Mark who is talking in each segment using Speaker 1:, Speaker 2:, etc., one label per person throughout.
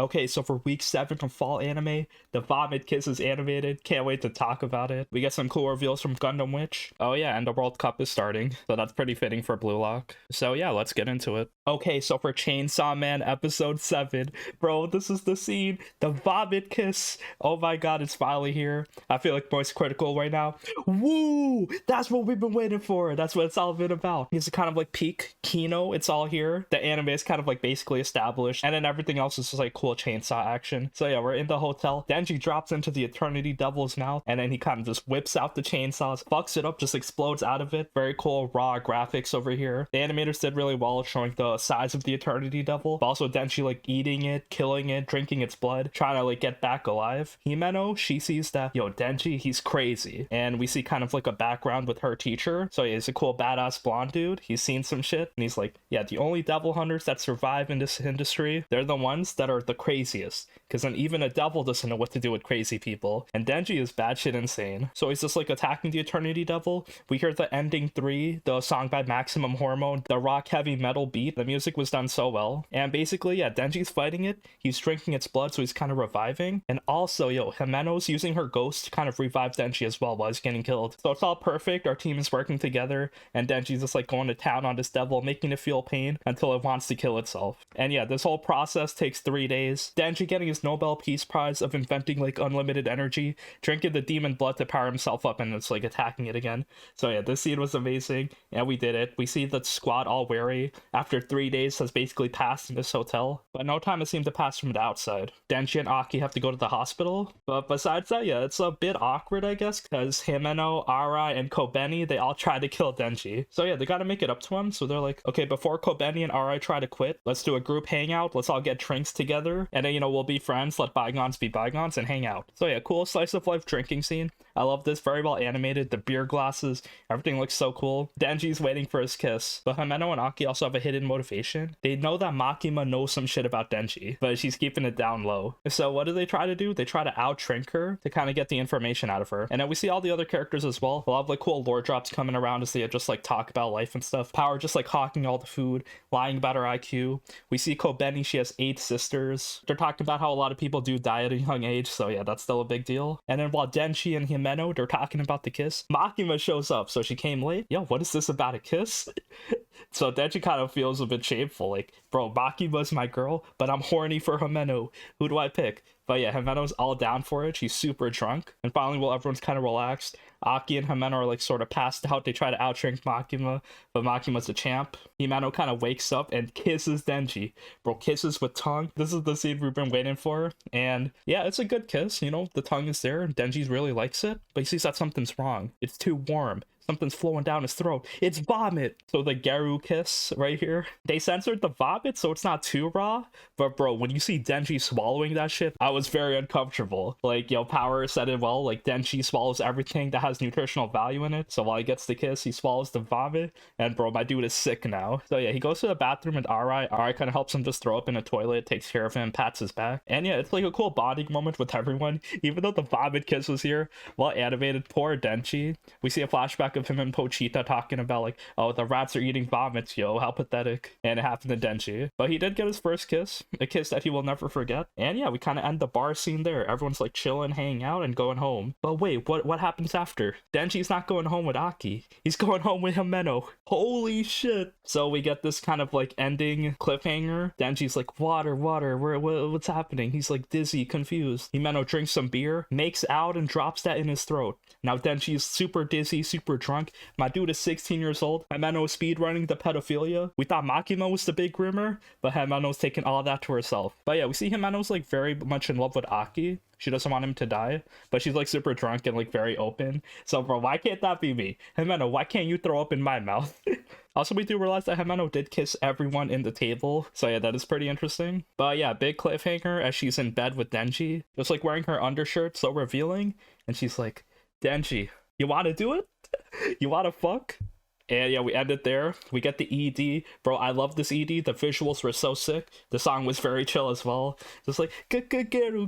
Speaker 1: Okay, so for week 7 from fall anime, the Vomit Kiss is animated. Can't wait to talk about it. We get some cool reveals from Gundam Witch. Oh yeah, and the World Cup is starting, so that's pretty fitting for Blue Lock. So yeah, let's get into it. Okay, so for Chainsaw Man episode 7, bro, this is the scene. The Vomit Kiss. Oh my god, it's finally here. I feel like Voice Critical right now. Woo! That's what we've been waiting for. That's what it's all been about. It's kind of like peak Kino. It's all here. The anime is kind of like basically established, and then everything else is just like cool chainsaw action. So yeah, we're in the hotel. Denji drops into the Eternity Devil's mouth, and then he kind of just whips out the chainsaws, fucks it up, just explodes out of it. Very cool raw graphics over here. The animators did really well showing the size of the Eternity Devil, but also Denji like eating it, killing it, drinking its blood, trying to like get back alive. Himeno, she sees that, yo, Denji, he's crazy. And we see kind of like a background with her teacher. So yeah, he's a cool badass blonde dude. He's seen some shit, and he's like, yeah, the only devil hunters that survive in this industry, they're the ones that are the craziest, because then even a devil doesn't know what to do with crazy people. And Denji is batshit insane, so he's just like attacking the Eternity Devil. We hear the ending 3, the song by Maximum Hormone, the rock heavy metal beat. The music was done so well, and basically yeah, Denji's fighting it, he's drinking its blood, so he's kind of reviving. And also, yo, Himeno's using her ghost to kind of revive Denji as well while he's getting killed. So it's all perfect. Our team is working together, and Denji's just like going to town on this devil, making it feel pain until it wants to kill itself. And yeah, this whole process takes 3 days. Denji getting his Nobel Peace Prize of inventing like unlimited energy, drinking the demon blood to power himself up, and it's like attacking it again. So yeah, this scene was amazing, and we did it. We see the squad all weary after 3 days has basically passed in this hotel, but no time has seemed to pass from the outside. Denji and Aki have to go to the hospital, but besides that, yeah, it's a bit awkward, I guess, because Himeno, Arai, and Kobeni, they all try to kill Denji. So yeah, they gotta make it up to him. So they're like, okay, before Kobeni and Arai try to quit, let's do a group hangout. Let's all get drinks together, and then, you know, we'll be friends, let bygones be bygones, and hang out. So yeah, cool slice of life drinking scene. I love this, very well animated. The beer glasses, everything looks so cool. Denji's waiting for his kiss, but Himeno and Aki also have a hidden motivation. They know that Makima knows some shit about Denji, but she's keeping it down low. So what do they try to do? They try to out-drink her to kind of get the information out of her. And then we see all the other characters as well. A lot of like cool lore drops coming around as they just like talk about life and stuff. Power just like hawking all the food, lying about her IQ. We see Kobeni, she has 8 sisters. They're talking about how a lot of people do die at a young age, so yeah, that's still a big deal. And then while Denji and Himeno, they're talking about the kiss, Makima shows up, so she came late. Yo, what is this about a kiss? So Denji kind of feels a bit shameful, like, bro, Makima's my girl, but I'm horny for Himeno. Who do I pick? But yeah, Himeno's all down for it. She's super drunk. And finally, while everyone's kind of relaxed, Aki and Himeno are like sort of passed out. They try to outdrink Makima, but Makima's a champ. Himeno kind of wakes up and kisses Denji. Bro, kisses with tongue. This is the scene we've been waiting for. And yeah, it's a good kiss. You know, the tongue is there. Denji really likes it, but he sees that something's wrong. It's too warm. Something's flowing down his throat. It's vomit. So the Geru kiss right here, they censored the vomit, so it's not too raw. But bro, when you see Denji swallowing that shit, I was very uncomfortable. Like, yo, Power said it well. Like, Denji swallows everything that has nutritional value in it. So while he gets the kiss, he swallows the vomit. And bro, my dude is sick now. So yeah, he goes to the bathroom and Arai kind of helps him just throw up in a toilet, takes care of him, pats his back. And yeah, it's like a cool bonding moment with everyone. Even though the vomit kiss was here, well animated, poor Denji. We see a flashback of him and Pochita talking about like, oh, the rats are eating vomits, yo, how pathetic. And it happened to Denji, but he did get his first kiss, a kiss that he will never forget. And yeah, we kind of end the bar scene there. Everyone's like chilling, hanging out, and going home. But wait, what happens after? Denji's not going home with Aki, he's going home with Himeno. Holy shit. So we get this kind of like ending cliffhanger. Denji's like, water, what's happening? He's like dizzy, confused. Himeno drinks some beer, makes out, and drops that in his throat. Now Denji's super dizzy, super drunk. My dude is 16 years old. Himeno is speedrunning the pedophilia. We thought Makima was the big groomer, but Himeno's taking all that to herself. But yeah, we see Himeno's like very much in love with Aki. She doesn't want him to die, but she's like super drunk and like very open. So bro, why can't that be me? Himeno, why can't you throw up in my mouth? Also, we do realize that Himeno did kiss everyone in the table. So yeah, that is pretty interesting. But yeah, big cliffhanger as she's in bed with Denji, just like wearing her undershirt, so revealing. And she's like, Denji, you want to do it? You want to fuck? And yeah, we end it there. We get the ED. Bro, I love this ED. The visuals were so sick. The song was very chill as well. Just like, GE-GE-GERO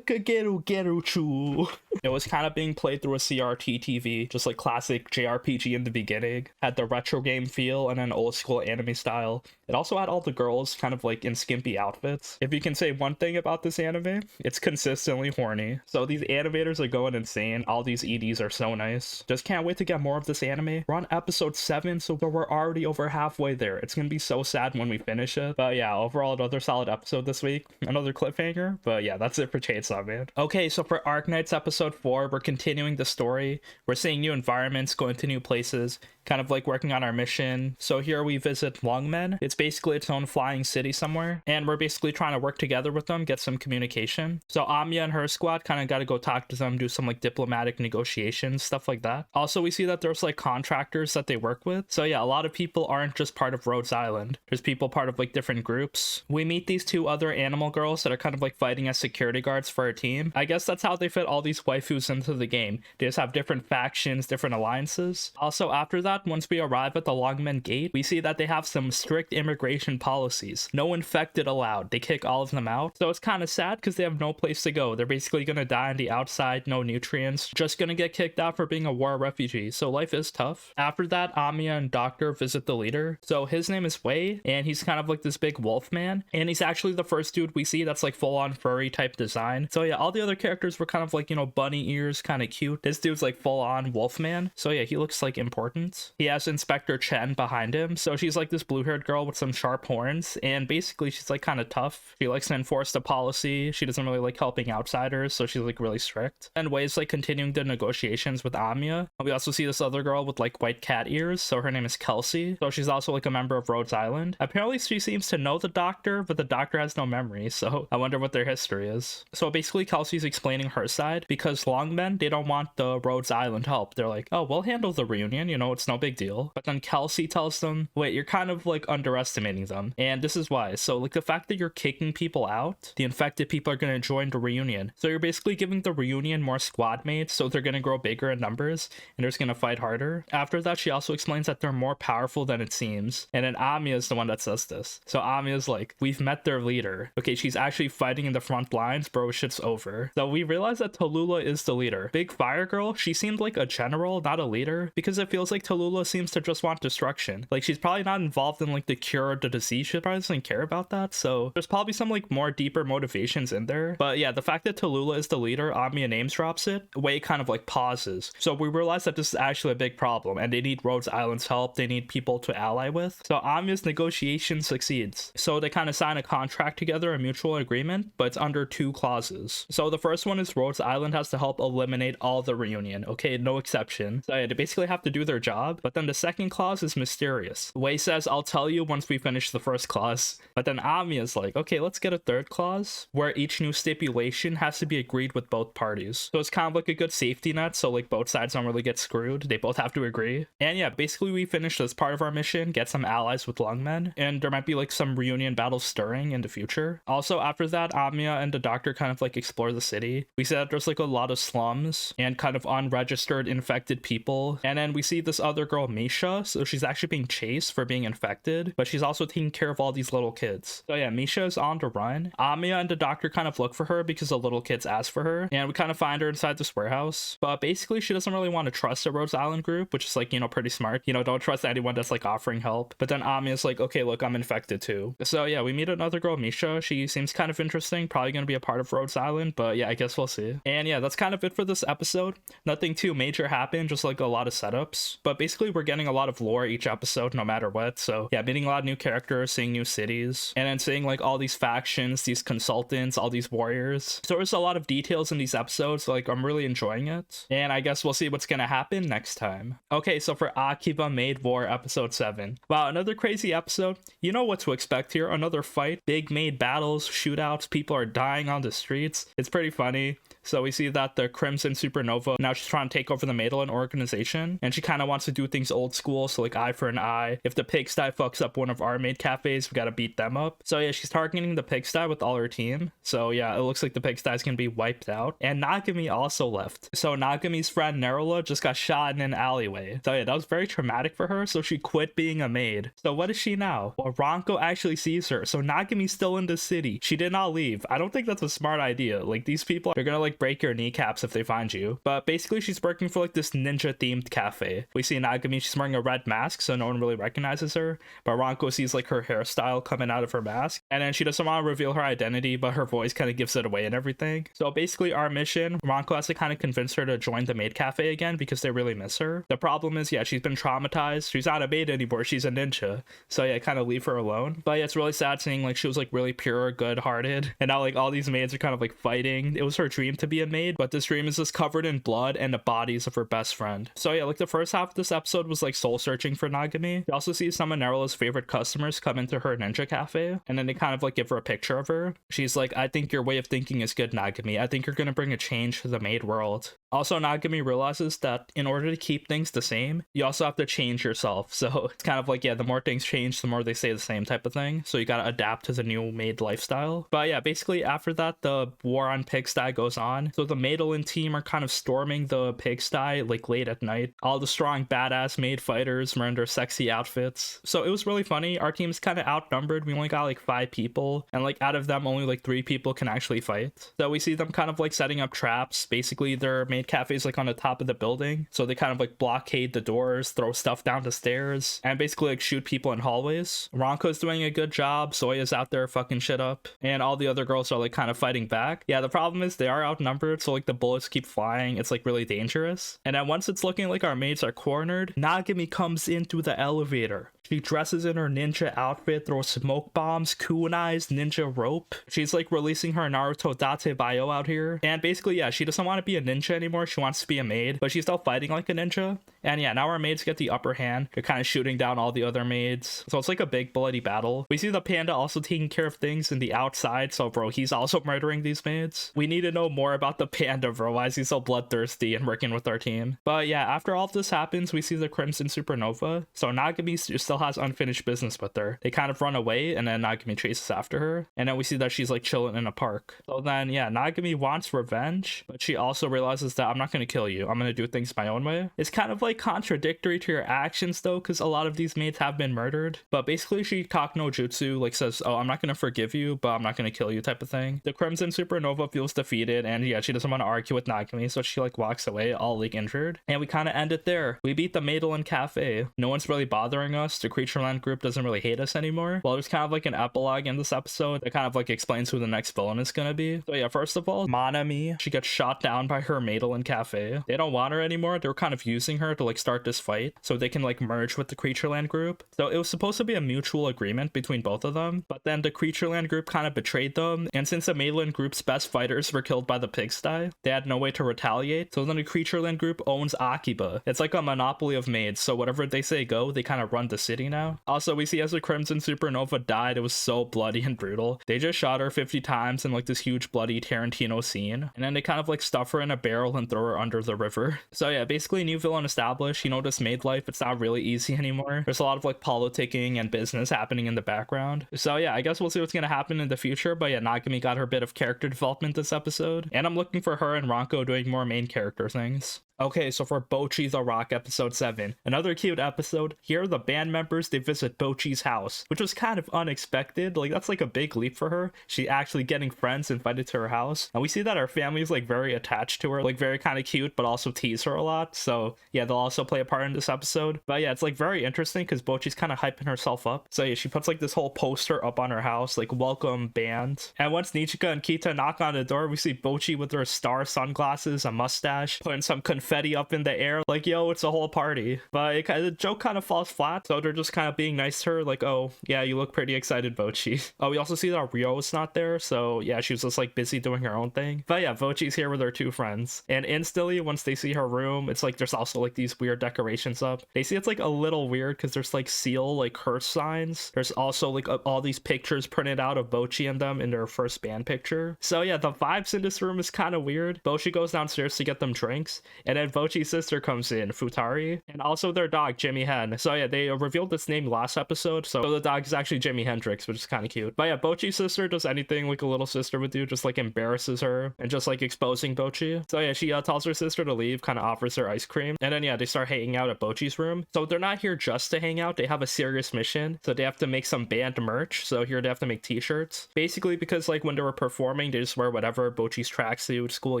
Speaker 1: CHU. It was kind of being played through a CRT TV, just like classic JRPG in the beginning. Had the retro game feel and an old school anime style. It also had all the girls kind of like in skimpy outfits. If you can say one thing about this anime, it's consistently horny. So these animators are going insane. All these EDs are so nice. Just can't wait to get more of this anime. We're on episode 7, so we're already over halfway there. It's gonna be so sad when we finish it. But yeah, overall another solid episode this week. Another cliffhanger. But yeah, that's it for Chainsaw Man. Okay, so for Arknights episode 4, we're continuing the story. We're seeing new environments, going to new places, kind of like working on our mission. So here we visit Longmen. It's basically its own flying city somewhere, and we're basically trying to work together with them, get some communication. So Amiya and her squad kind of got to go talk to them, do some like diplomatic negotiations, stuff like that. Also, we see that there's like contractors that they work with. So yeah, a lot of people aren't just part of Rhodes Island. There's people part of like different groups. We meet these 2 other animal girls that are kind of like fighting as security guards for our team. I guess that's how they fit all these waifus into the game. They just have different factions, different alliances. Also, after that, once we arrive at the Longmen gate, we see that they have some strict immigration policies. No infected allowed. They kick all of them out. So it's kind of sad because they have no place to go. They're basically gonna die on the outside, no nutrients, just gonna get kicked out for being a war refugee. So life is tough. After that, Amiya and Doctor visit the leader. So his name is Wei, and he's kind of like this big wolf man, and he's actually the first dude we see that's like full on furry type design. So yeah, all the other characters were kind of like, you know, bunny ears, kind of cute. This dude's like full on wolf man. So yeah, he looks like important. He has Inspector Chen behind him. So she's like this blue-haired girl with some sharp horns, and basically she's like kind of tough. She likes to enforce the policy. She doesn't really like helping outsiders, so she's like really strict. And Wei's like continuing the negotiations with Amiya. We also see this other girl with like white cat ears, so her name is Kelsey. So she's also like a member of Rhodes Island. Apparently she seems to know the doctor, but the doctor has no memory, so I wonder what their history is. So basically Kelsey's explaining her side, because Longmen, they don't want the Rhodes Island help. They're like, oh, we'll handle the reunion, you know, it's no big deal. But then Kelsey tells them, wait, you're kind of like underestimating them, and this is why. So like the fact that you're kicking people out, the infected people are going to join the reunion, so you're basically giving the reunion more squad mates, so they're going to grow bigger in numbers and they're just going to fight harder. After that, she also explains that they're more powerful than it seems, and then Amiya is the one that says this. So Amiya's like, we've met their leader. Okay, she's actually fighting in the front lines, bro, shit's over. So we realize that Tallulah is the leader. Big Fire Girl, she seemed like a general, not a leader, because it feels like Tallulah seems to just want destruction. Like, she's probably not involved in like the cure of the disease. She probably doesn't care about that, so there's probably some like more deeper motivations in there. But yeah, the fact that Tallulah is the leader, Amiya names drops it, Wei kind of like pauses. So we realize that this is actually a big problem, and they need Rhodes Island's help. They need people to ally with. So Amiya's negotiation succeeds. So they kind of sign a contract together, a mutual agreement, but it's under 2 clauses. So the first one is Rhodes Island has to help eliminate all the reunion. Okay, no exception. So yeah, they basically have to do their job. But then the second clause is mysterious. Wei says, I'll tell you once we finish the first clause. But then Amiya's like, okay, let's get a third clause where each new stipulation has to be agreed with both parties. So it's kind of like a good safety net, so like both sides don't really get screwed. They both have to agree. And yeah, basically we finish this part of our mission, get some allies with Longmen, and there might be like some reunion battles stirring in the future. Also after that, Amiya and the doctor kind of like explore the city. We see that there's like a lot of slums and kind of unregistered infected people. And then we see this other girl, Misha. So she's actually being chased for being infected, but she's also taking care of all these little kids. So yeah, Misha is on the run. Amiya and the doctor kind of look for her because the little kids ask for her, and we kind of find her inside this warehouse. But basically she doesn't really want to trust the Rhodes Island group, which is like, you know, pretty smart. You know, don't trust anyone that's like offering help. But then Amiya's like, okay, look, I'm infected too. So yeah, we meet another girl, Misha. She seems kind of interesting, probably gonna be a part of Rhodes Island, but yeah, I guess we'll see. And yeah, that's kind of it for this episode. Nothing too major happened, just like a lot of setups. But basically we're getting a lot of lore each episode no matter what. So yeah, meeting a lot of new characters, seeing new cities, and then seeing like all these factions, these consultants, all these warriors. So there's a lot of details in these episodes. Like, I'm really enjoying it, and I guess we'll see what's gonna happen next time. Okay, so for Akiba Maid War episode 7, wow, another crazy episode. You know what to expect here. Another fight, big maid battles, shootouts, people are dying on the streets. It's pretty funny. So we see that the Crimson Supernova, now she's trying to take over the Madeline organization, and she kind of wants to do things old school, so like eye for an eye. If the pigsty fucks up one of our Maid cafes, we gotta beat them up. So yeah, she's targeting the pigsty with all her team. So yeah, it looks like the pigsty is gonna be wiped out. And Nagami also left. So Nagami's friend Nerula just got shot in an alleyway. So yeah, that was very traumatic for her, so she quit being a maid. So what is she now? Well, Ranko actually sees her, so Nagami's still in the city. She did not leave. I don't think that's a smart idea. Like, these people, they're gonna like break your kneecaps if they find you. But basically, she's working for like this ninja themed cafe. We see Nagami, she's wearing a red mask, so no one really recognizes her. But Ranko sees like her hairstyle coming out of her mask, and then she doesn't want to reveal her identity, but her voice kind of gives it away and everything. So basically, our mission, Ranko has to kind of convince her to join the Maid cafe again because they really miss her. The problem is, yeah, she's been traumatized. She's not a maid anymore. She's a ninja. So yeah, kind of leave her alone. But yeah, it's really sad seeing like she was like really pure, good-hearted, and now like all these maids are kind of like fighting. It was her dream to be a maid, but this dream is just covered in blood and the bodies of her best friend. So yeah, like the first half of this episode was like soul searching for Nagami. You also see some of Nerula's favorite customers come into her ninja cafe, and then they kind of like give her a picture of her. She's like, I think your way of thinking is good, Nagami. I think you're gonna bring a change to the maid world. Also, Nagami realizes that in order to keep things the same, you also have to change yourself. So it's kind of like, yeah, the more things change, the more they stay the same type of thing. So you gotta adapt to the new maid lifestyle. But yeah, basically after that, the war on pigsty goes on. So the Madeline team are kind of storming the pigsty like late at night. All the strong badass maid fighters were in their sexy outfits. So it was really funny. Our team's kind of outnumbered. We only got like 5 people, and like out of them, only like 3 people can actually fight. So we see them kind of like setting up traps. Basically, their maid cafe's like on the top of the building, so they kind of like blockade the doors, throw stuff down the stairs, and basically like shoot people in hallways. Ranko's doing a good job. Soya's out there fucking shit up, and all the other girls are like kind of fighting back. Yeah, the problem is they are outnumbered, so like the bullets keep flying. It's like really dangerous. And then once it's looking like our mates are cornered, Nagami comes in through the elevator. She dresses in her ninja outfit, throws smoke bombs, kunais, ninja rope. She's like releasing her Naruto Date Bio out here. And basically, yeah, she doesn't want to be a ninja anymore. She wants to be a maid, but she's still fighting like a ninja. And yeah, now our maids get the upper hand. They're kind of shooting down all the other maids. So it's like a big bloody battle. We see the panda also taking care of things in the outside. So bro, he's also murdering these maids. We need to know more about the panda, bro. Why is he so bloodthirsty and working with our team? But yeah, after all of this happens, we see the Crimson Supernova. So Nagami still has unfinished business with her. They kind of run away, and then Nagami chases after her, and then we see that she's like chilling in a park. So then yeah, Nagami wants revenge, but she also realizes that I'm not going to kill you, I'm going to do things my own way. It's kind of like contradictory to your actions though, because a lot of these maids have been murdered. But basically she cock no jutsu, like says, oh, I'm not going to forgive you, but I'm not going to kill you type of thing. The Crimson Supernova feels defeated, and yeah, she doesn't want to argue with Nagami, so she like walks away all like injured, and we kind of end it there. We beat the Madeline cafe. No one's really bothering us. The Creatureland group doesn't really hate us anymore. Well, there's kind of like an epilogue in this episode that kind of like explains who the next villain is gonna be. So yeah, first of all, Manami, she gets shot down by her Madeline cafe. They don't want her anymore. They're kind of using her to like start this fight so they can like merge with the Creatureland group. So it was supposed to be a mutual agreement between both of them, but then the Creatureland group kind of betrayed them, and since the Madeline group's best fighters were killed by the pigsty, they had no way to retaliate. So then the Creatureland group owns Akiba. It's like a monopoly of maids, so whatever they say go, they kind of run the city now. Also, we see as the Crimson Supernova died, it was so bloody and brutal. They just shot her 50 times in like this huge bloody Tarantino scene, and then they kind of like stuff her in a barrel and throw her under the river. So yeah, basically new villain established. You know, this maid life, it's not really easy anymore. There's a lot of like politicking and business happening in the background. So yeah, I guess we'll see what's gonna happen in the future, but yeah, Nagami got her bit of character development this episode, and I'm looking for her and Ranko doing more main character things. Okay, so for Bocchi the Rock episode 7, another cute episode. Here are the band members, they visit Bocchi's house, which was kind of unexpected. Like, that's like a big leap for her. She actually getting friends invited to her house. And we see that her family is like very attached to her, like very kind of cute, but also tease her a lot. So yeah, they'll also play a part in this episode. But yeah, it's like very interesting because Bocchi's kind of hyping herself up. So yeah, she puts like this whole poster up on her house, like welcome band. And once Nichika and Kita knock on the door, we see Bocchi with her star sunglasses, a mustache, putting some confetti up in the air, like, yo, it's a whole party. But the joke kind of falls flat, so they're just kind of being nice to her, like, oh, yeah, you look pretty excited, Bocchi. Oh, we also see that Ryo's not there, so yeah, she was just like busy doing her own thing. But yeah, Bocchi's here with her two friends, and instantly once they see her room, it's like there's also like these weird decorations up. They see it's like a little weird because there's like seal, like curse signs. There's also like all these pictures printed out of Bocchi and them in their first band picture. So yeah, the vibes in this room is kind of weird. Bocchi goes downstairs to get them drinks, and then Bocchi's sister comes in, Futari, and also their dog, Jimmy Hen. So yeah, they revealed this name last episode, so the dog is actually Jimi Hendrix, which is kind of cute. But yeah, Bocchi's sister does anything like a little sister would do, just like embarrasses her and just like exposing Bocchi. So yeah, she tells her sister to leave, kind of offers her ice cream, and then yeah, they start hanging out at Bocchi's room. So they're not here just to hang out, they have a serious mission. So they have to make some band merch. So here they have to make t-shirts, basically because like when they were performing, they just wear whatever, Bocchi's tracksuit, school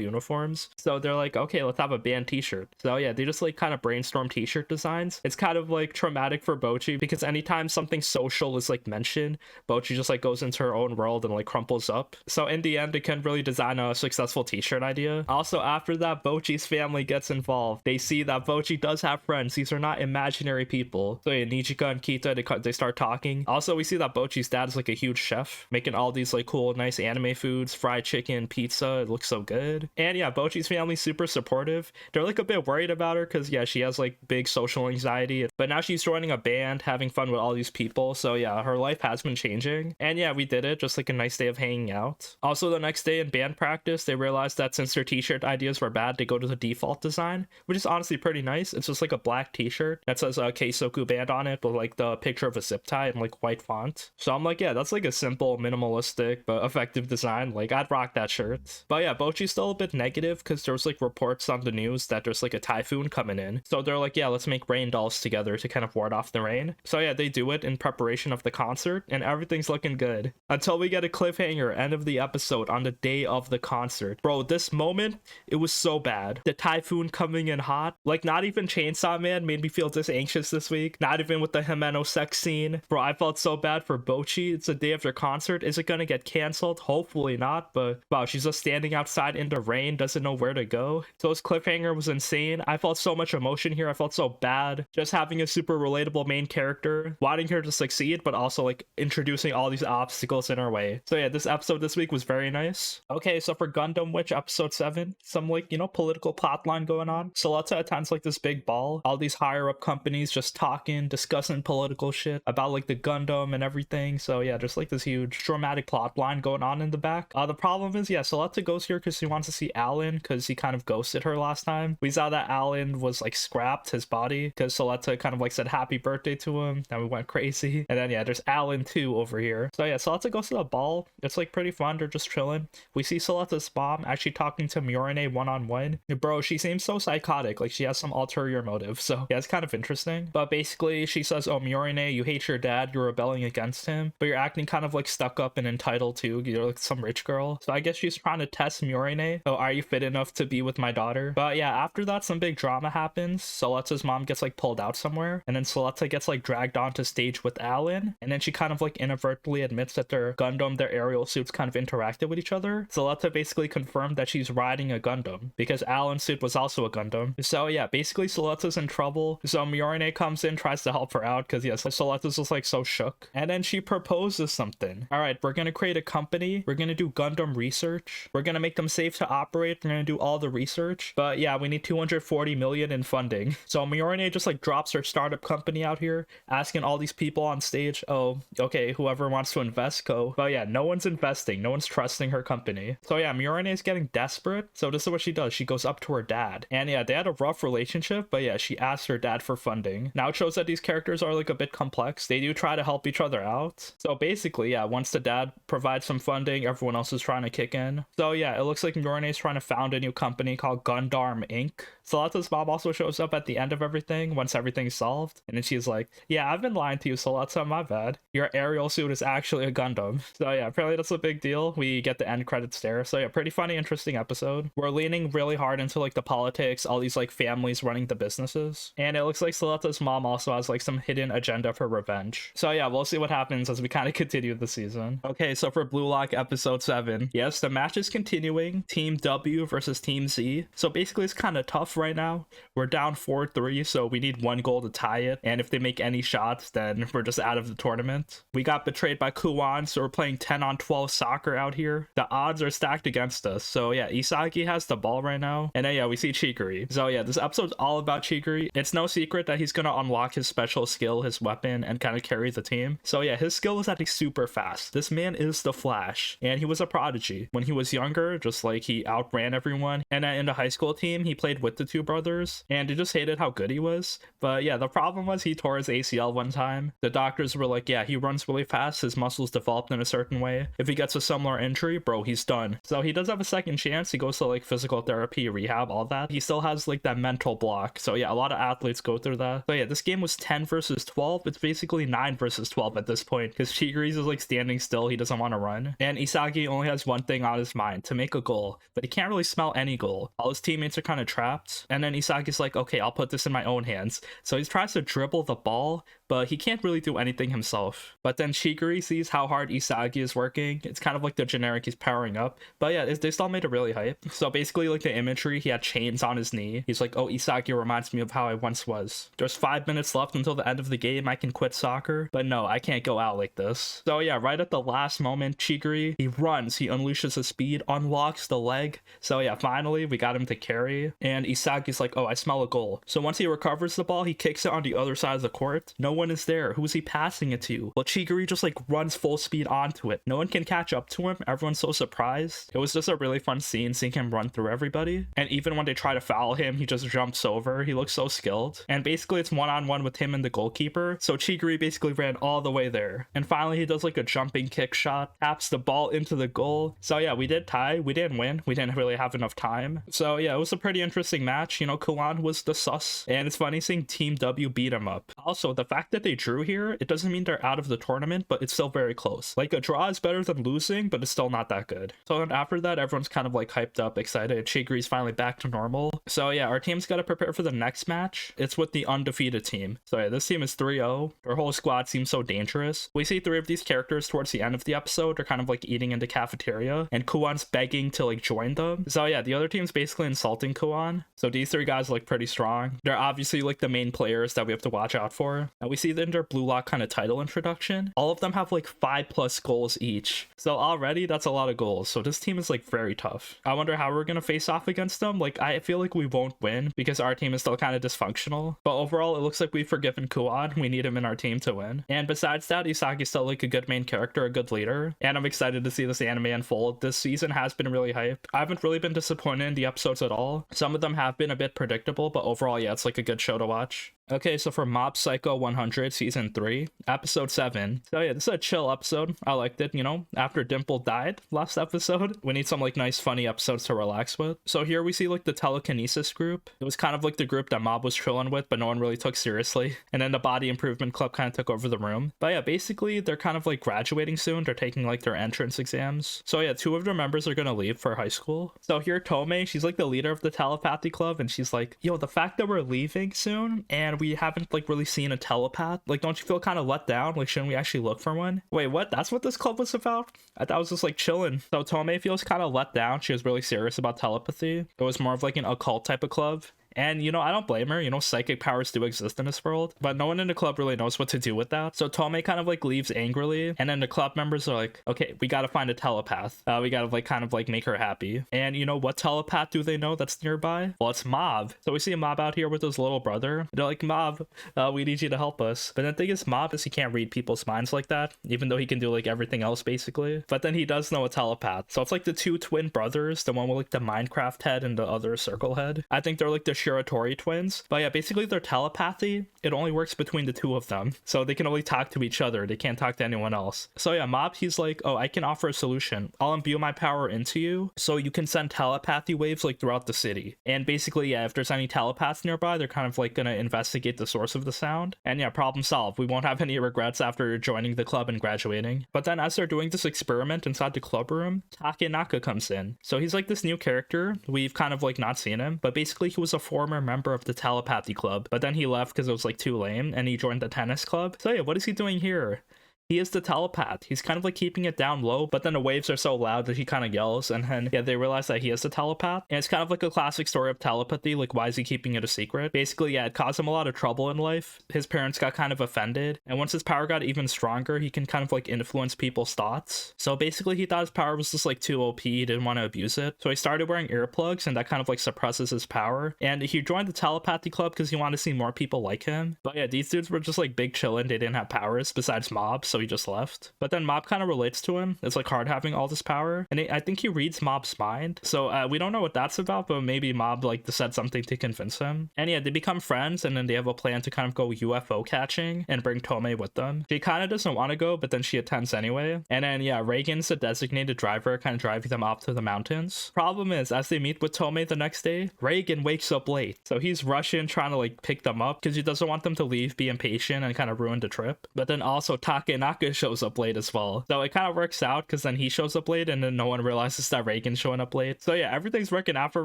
Speaker 1: uniforms. So they're like, okay, let's have a band t-shirt. So yeah, they just like kind of brainstorm t-shirt designs. It's kind of like traumatic for Bocchi because anytime something social is like mentioned, Bocchi just like goes into her own world and like crumples up. So in the end, they couldn't really design a successful t-shirt idea. Also, after that, Bocchi's family gets involved. They see that Bocchi does have friends. These are not imaginary people. So yeah, Nijika and Kita, they start talking. Also, we see that Bocchi's dad is like a huge chef, making all these like cool, nice anime foods, fried chicken, pizza. It looks so good. And yeah, Bocchi's family's super supportive. They're like a bit worried about her because yeah, she has like big social anxiety, but now she's joining a band, having fun with all these people. So yeah, her life has been changing. And yeah, we did it, just like a nice day of hanging out. Also, the next day in band practice, they realized that since their t-shirt ideas were bad, they go to the default design, which is honestly pretty nice. It's just like a black t-shirt that says Keisoku band on it, with like the picture of a zip tie in like white font. So I'm like, yeah, that's like a simple, minimalistic but effective design. Like, I'd rock that shirt. But yeah, Bocchi's still a bit negative because there was like reports on the news that there's like a typhoon coming in. So they're like, yeah, let's make rain dolls together to kind of ward off the rain. So yeah, they do it in preparation of the concert, and everything's looking good until we get a cliffhanger end of the episode on the day of the concert. Bro, this moment, it was so bad. The typhoon coming in hot. Like, not even Chainsaw Man made me feel this anxious this week. Not even with the Himeno sex scene. Bro, I felt so bad for Bocchi. It's the day of their concert. Is it gonna get canceled? Hopefully not, but wow, she's just standing outside in the rain, doesn't know where to go. So this cliffhanger was insane. I felt so much emotion here. I felt so bad just having a super relatable main character, wanting her to succeed, but also like introducing all these obstacles in her way. So yeah, this episode this week was very nice. Okay, so for Gundam Witch episode 7, some like, you know, political plotline going on. Soleta attends like this big ball, all these higher up companies just talking, discussing political shit about like the Gundam and everything. So yeah, just like this huge dramatic plot line going on in the back. The problem is, yeah, Soleta goes here because she wants to see Alan because he kind of ghosted her last time. We saw that Alan was like scrapped, his body, because Soleta kind of like said happy birthday to him, and we went crazy. And then yeah, there's Alan too over here. So yeah, Soleta goes to the ball. It's like pretty fun. They're just chilling. We see Soleta's mom actually talking to Miorine one-on-one. Bro, she seems so psychotic, like she has some ulterior motive. So yeah, it's kind of interesting. But basically she says, oh, Miorine, you hate your dad, you're rebelling against him, but you're acting kind of like stuck up and entitled too. You're like some rich girl. So I guess she's trying to test Miorine. Oh, are you fit enough to be with my daughter? But yeah, after that, some big drama happens. Soleta's mom gets like pulled out somewhere, and then Soleta gets like dragged onto stage with Alan, and then she kind of like inadvertently admits that their Gundam, their aerial suits kind of interacted with each other. Soleta basically confirmed that she's riding a Gundam because Alan's suit was also a Gundam. So yeah, basically Soleta's in trouble. So Miorine comes in, tries to help her out because yes, Soleta's just like so shook, and then she proposes something. All right, we're gonna create a company, we're gonna do Gundam research, we're gonna make them safe to operate, we're gonna do all the research, but yeah, we need 240 million in funding. So Miorine just like drops her startup company out here, asking all these people on stage, oh, okay, whoever wants to invest, go. But yeah, no one's investing, no one's trusting her company. So yeah, Miorine is getting desperate. So this is what she does. She goes up to her dad, and yeah, they had a rough relationship, but yeah, she asked her dad for funding. Now it shows that these characters are like a bit complex. They do try to help each other out. So basically, yeah, once the dad provides some funding, everyone else is trying to kick in. So yeah, it looks like Miorine is trying to found a new company called Gundam Inc. Soleta's mom also shows up at the end of everything once everything's solved, and then she's like, yeah, I've been lying to you, Soleta, my bad. Your aerial suit is actually a Gundam. So yeah, apparently that's a big deal. We get the end credits there. So yeah, pretty funny, interesting episode. We're leaning really hard into like the politics, all these like families running the businesses, and it looks like Soleta's mom also has like some hidden agenda for revenge. So yeah, we'll see what happens as we kind of continue the season. Okay, so for Blue Lock episode 7, yes, the match is continuing. Team W versus Team Z. So basically it's is kind of tough right now. We're down 4-3, so we need 1 goal to tie it. And if they make any shots, then we're just out of the tournament. We got betrayed by Kuwan, so we're playing 10-on-12 soccer out here. The odds are stacked against us. So yeah, Isagi has the ball right now. And then yeah, we see Chigiri. So yeah, this episode's all about Chigiri. It's no secret that he's gonna unlock his special skill, his weapon, and kind of carry the team. So yeah, his skill is that he's super fast. This man is the Flash, and he was a prodigy. When he was younger, just like he outran everyone. And in the high school team, he played with the two brothers, and they just hated how good he was. But yeah, the problem was he tore his ACL one time. The doctors were like, yeah, he runs really fast, his muscles developed in a certain way. If he gets a similar injury, bro, he's done. So he does have a second chance. He goes to like physical therapy, rehab, all that. He still has like that mental block. So yeah, a lot of athletes go through that. So yeah, this game was 10 versus 12. It's basically 9 versus 12 at this point, because Chigiri's is like standing still. He doesn't want to run. And Isagi only has one thing on his mind, to make a goal. But he can't really smell any goal. All his teammates are kind of trapped. And then Isagi's like, okay, I'll put this in my own hands. So he tries to dribble the ball, but he can't really do anything himself. But then Chigiri sees how hard Isagi is working. It's kind of like the generic, he's powering up. But yeah, they still made it really hype. So basically like the imagery, he had chains on his knee. He's like, oh, Isagi reminds me of how I once was. There's 5 minutes left until the end of the game. I can quit soccer, but no, I can't go out like this. So yeah, right at the last moment, Chigiri, he runs, he unleashes his speed, unlocks the leg. So yeah, finally we got him to carry. And Isagi's like, oh, I smell a goal. So once he recovers the ball, he kicks it on the other side of the court. No one is there. Who is he passing it to? Well, Chigiri just like runs full speed onto it. No one can catch up to him. Everyone's so surprised. It was just a really fun scene seeing him run through everybody. And even when they try to foul him, he just jumps over. He looks so skilled. And basically it's one-on-one with him and the goalkeeper. So Chigiri basically ran all the way there. And finally he does like a jumping kick shot, taps the ball into the goal. So yeah, we did tie. We didn't win. We didn't really have enough time. So yeah, it was a pretty interesting match. You know, Kuwan was the sus. And it's funny seeing Team W beat him up. Also, the fact that they drew here, it doesn't mean they're out of the tournament, but it's still very close. Like a draw is better than losing, but it's still not that good. So then after that, everyone's kind of like hyped up, excited. Chigiri's finally back to normal. So yeah, our team's got to prepare for the next match. It's with the undefeated team. So yeah, this team is 3-0. Their whole squad seems so dangerous. We see 3 of these characters towards the end of the episode. They're kind of like eating in the cafeteria, and Kuwan's begging to like join them. So yeah, the other team's basically insulting Kuwan. So these 3 guys look pretty strong. They're obviously like the main players that we have to watch out for. And we see in their Blue Lock kind of title introduction, all of them have like 5+ goals each. So already that's a lot of goals. So this team is like very tough. I wonder how we're gonna face off against them. Like I feel like we won't win because our team is still kind of dysfunctional. But overall, it looks like we've forgiven Kuwan. We need him in our team to win. And besides that, Isagi's still like a good main character, a good leader. And I'm excited to see this anime unfold. This season has been really hype. I haven't really been disappointed in the episodes at all. Some of them have been a bit predictable, but overall, yeah, it's like a good show to watch. Okay, so for Mob Psycho 100 Season 3, Episode 7. So yeah, this is a chill episode. I liked it, you know, after Dimple died last episode. We need some like nice funny episodes to relax with. So here we see like the telekinesis group. It was kind of like the group that Mob was chilling with, but no one really took seriously. And then the Body Improvement Club kind of took over the room. But yeah, basically they're kind of like graduating soon. They're taking like their entrance exams. So yeah, 2 of their members are gonna leave for high school. So here Tomei, she's like the leader of the telepathy club, and she's like, yo, the fact that we're leaving soon and we haven't like really seen a telepath, like don't you feel kind of let down? Like shouldn't we actually look for one? Wait, what? That's what this club was about? I thought it was just like chilling. So Tomei feels kind of let down. She was really serious about telepathy. It was more of like an occult type of club. And, you know, I don't blame her. You know, psychic powers do exist in this world, but no one in the club really knows what to do with that. So Tomei kind of like leaves angrily, and then the club members are like, okay, we gotta find a telepath. We gotta like kind of like make her happy. And you know, what telepath do they know that's nearby? Well, it's Mob. So we see a Mob out here with his little brother. They're like, Mob, we need you to help us. But the thing is, Mob is he can't read people's minds like that, even though he can do like everything else basically. But then he does know a telepath. So it's like the 2 twin brothers, the one with like the Minecraft head and the other circle head. I think they're like the Shiratori twins. But yeah, basically their telepathy, it only works between the 2 of them. So they can only talk to each other. They can't talk to anyone else. So yeah, Mob, he's like, oh, I can offer a solution. I'll imbue my power into you so you can send telepathy waves like throughout the city. And basically, yeah, if there's any telepaths nearby, they're kind of like gonna investigate the source of the sound. And yeah, problem solved. We won't have any regrets after joining the club and graduating. But then as they're doing this experiment inside the club room, Takenaka comes in. So he's like this new character. We've kind of like not seen him, but basically he was a former member of the telepathy club, but then he left because it was like too lame, and he joined the tennis club. So yeah, what is he doing here? He is the telepath. He's kind of like keeping it down low, but then the waves are so loud that he kind of yells, and then yeah, they realize that he is the telepath. And it's kind of like a classic story of telepathy. Like, why is he keeping it a secret? Basically, yeah, it caused him a lot of trouble in life. His parents got kind of offended, and once his power got even stronger, he can kind of like influence people's thoughts. So basically, he thought his power was just like too OP. He didn't want to abuse it, so he started wearing earplugs, and that kind of like suppresses his power. And he joined the telepathy club because he wanted to see more people like him. But yeah, these dudes were just like big chillin'. They didn't have powers besides Mob, so he just left. But then Mob kind of relates to him. It's like hard having all this power, and I think he reads Mob's mind. So we don't know what that's about, but maybe Mob like said something to convince him. And yeah, they become friends, and then they have a plan to kind of go UFO catching and bring Tomei with them. She kind of doesn't want to go, but then she attends anyway. And then yeah, Reigen's the designated driver, kind of driving them off to the mountains. Problem is, as they meet with Tomei the next day, Reigen wakes up late, so he's rushing trying to like pick them up because he doesn't want them to leave, be impatient, and kind of ruin the trip. But then also Takenaka shows up late as well, so it kind of works out because then he shows up late, and then no one realizes that Reigen's showing up late. So yeah, everything's working out for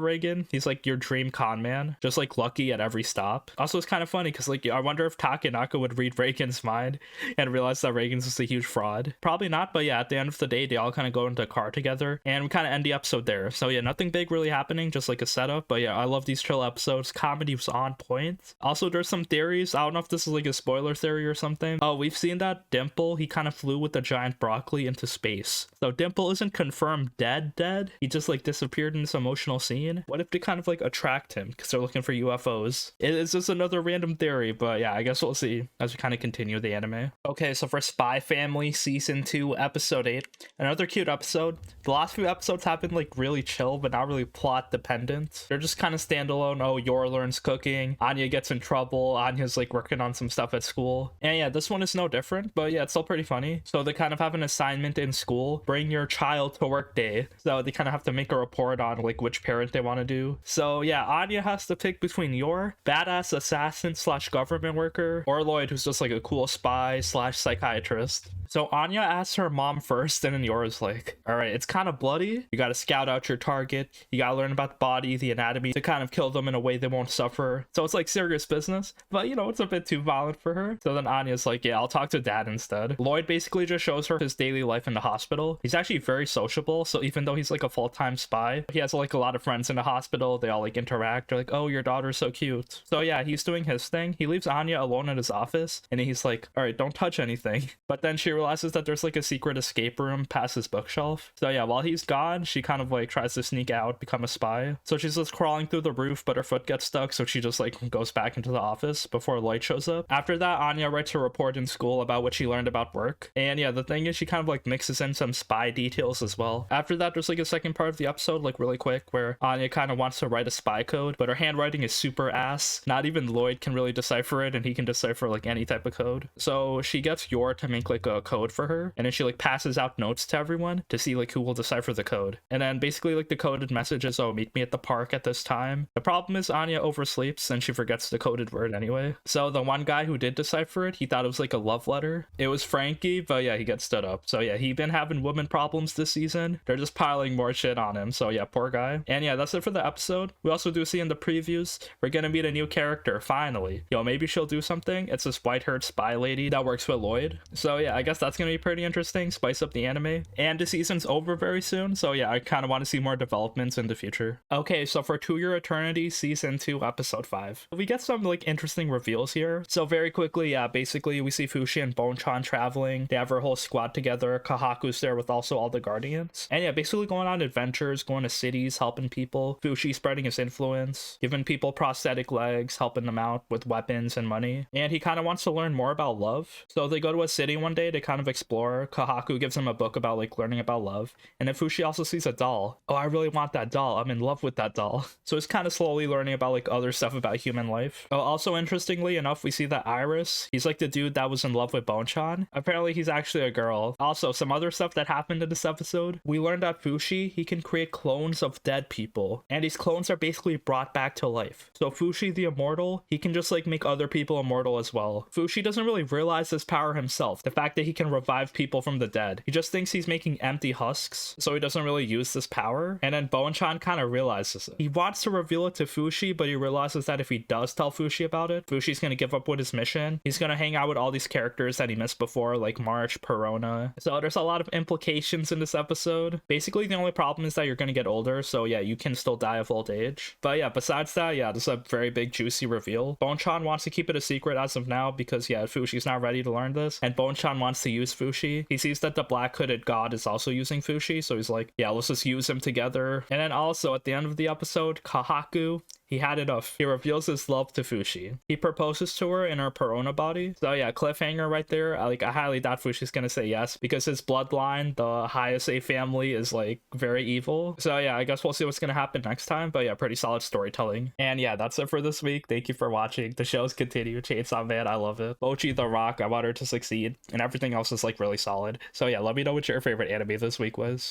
Speaker 1: Reigen. He's like your dream con man, just like lucky at every stop. Also, it's kind of funny because like I wonder if Takenaka would read Reigen's mind and realize that Reigen's just a huge fraud. Probably not, but yeah, at the end of the day, they all kind of go into a car together, and we kind of end the episode there. So yeah, nothing big really happening, just like a setup. But yeah, I love these chill episodes. Comedy was on point. Also, there's some theories. I don't know if this is like a spoiler theory or something. Oh, we've seen that Dimple, he kind of flew with the giant broccoli into space. So Dimple isn't confirmed dead. He just like disappeared in this emotional scene. What if they kind of like attract him because they're looking for UFOs? It's just another random theory, but yeah, I guess we'll see as we kind of continue the anime. Okay, so for Spy Family Season 2, Episode 8, another cute episode. The last few episodes have been like really chill, but not really plot dependent. They're just kind of standalone. Oh, Yor learns cooking, Anya gets in trouble, Anya's like working on some stuff at school. And yeah, this one is no different, but yeah, it's still pretty funny. So they kind of have an assignment in school, bring your child to work day. So they kind of have to make a report on like which parent they want to do. So yeah, Anya has to pick between Yor, badass assassin slash government worker, or Lloyd, who's just like a cool spy slash psychiatrist. So Anya asks her mom first, and then Yora's like, all right, it's kind of bloody. You got to scout out your target. You got to learn about the body, the anatomy, to kind of kill them in a way they won't suffer. So it's like serious business, but you know, it's a bit too violent for her. So then Anya's like, yeah, I'll talk to dad instead. Lloyd basically just shows her his daily life in the hospital. He's actually very sociable. So even though he's like a full-time spy, he has like a lot of friends in the hospital. They all like interact. They're like, oh, your daughter's so cute. So yeah, he's doing his thing. He leaves Anya alone in his office, and he's like, all right, don't touch anything. But then she realizes that there's like a secret escape room past his bookshelf. So yeah, while he's gone, she kind of like tries to sneak out, become a spy. So she's just crawling through the roof, but her foot gets stuck, so she just like goes back into the office before Lloyd shows up. After that, Anya writes a report in school about what she learned about work. And yeah, the thing is, she kind of like mixes in some spy details as well. After that, there's like a second part of the episode, like really quick, where Anya kind of wants to write a spy code, but her handwriting is super ass. Not even Lloyd can really decipher it, and he can decipher like any type of code. So she gets Yor to make like a code for her, and then she like passes out notes to everyone to see like who will decipher the code. And then basically like the coded message is, oh, meet me at the park at this time. The problem is Anya oversleeps and she forgets the coded word anyway. So the one guy who did decipher it, he thought it was like a love letter. It was Frankie, but yeah, he gets stood up. So yeah, he been having woman problems this season. They're just piling more shit on him. So yeah, poor guy. And yeah, that's it for the episode. We also do see in the previews, we're gonna meet a new character finally. Yo, maybe she'll do something. It's this white-haired spy lady that works with Lloyd. So yeah, I guess that's gonna be pretty interesting. Spice up the anime. And the season's over very soon, so yeah, I kind of want to see more developments in the future. Okay, so for To Your Eternity Season 2 Episode 5, we get some like interesting reveals here. So very quickly, yeah, basically we see Fushi and Bonchan traveling. They have her whole squad together. Kahaku's there with also all the Guardians. And yeah, basically going on adventures, going to cities, helping people. Fushi spreading his influence, giving people prosthetic legs, helping them out with weapons and money. And he kind of wants to learn more about love. So they go to a city one day to kind of explore. Kahaku gives him a book about like learning about love, and then Fushi also sees a doll. Oh, I really want that doll. I'm in love with that doll. So he's kind of slowly learning about like other stuff about human life. Oh, also interestingly enough, we see that Iris, he's like the dude that was in love with Bonchan. Apparently he's actually a girl. Also, some other stuff that happened in this episode, we learned that Fushi, he can create clones of dead people, and these clones are basically brought back to life. So Fushi the immortal, he can just like make other people immortal as well. Fushi doesn't really realize this power himself, the fact that he can revive people from the dead. He just thinks he's making empty husks, so he doesn't really use this power. And then Bonchan kind of realizes it. He wants to reveal it to Fushi, but he realizes that if he does tell Fushi about it, Fushi's gonna give up with his mission. He's gonna hang out with all these characters that he missed before, like March, Perona. So there's a lot of implications in this episode. Basically, the only problem is that you're gonna get older, so yeah, you can still die of old age. But yeah, besides that, yeah, this is a very big juicy reveal. Bonchan wants to keep it a secret as of now because yeah, Fushi's not ready to learn this, and Bonchan wants to use Fushi. He sees that the Black Hooded God is also using Fushi, so he's like, yeah, let's just use him together. And then also at the end of the episode, Kahaku, he had enough. He reveals his love to Fushi. He proposes to her in her Perona body. So yeah, cliffhanger right there. I highly doubt Fushi's gonna say yes because his bloodline, the Hayase family, is like very evil. So yeah, I guess we'll see what's gonna happen next time. But yeah, pretty solid storytelling. And yeah, that's it for this week. Thank you for watching. The shows continue. Chainsaw Man, I love it. Bocchi the Rock, I want her to succeed. And everything else is like really solid. So yeah, let me know what your favorite anime this week was.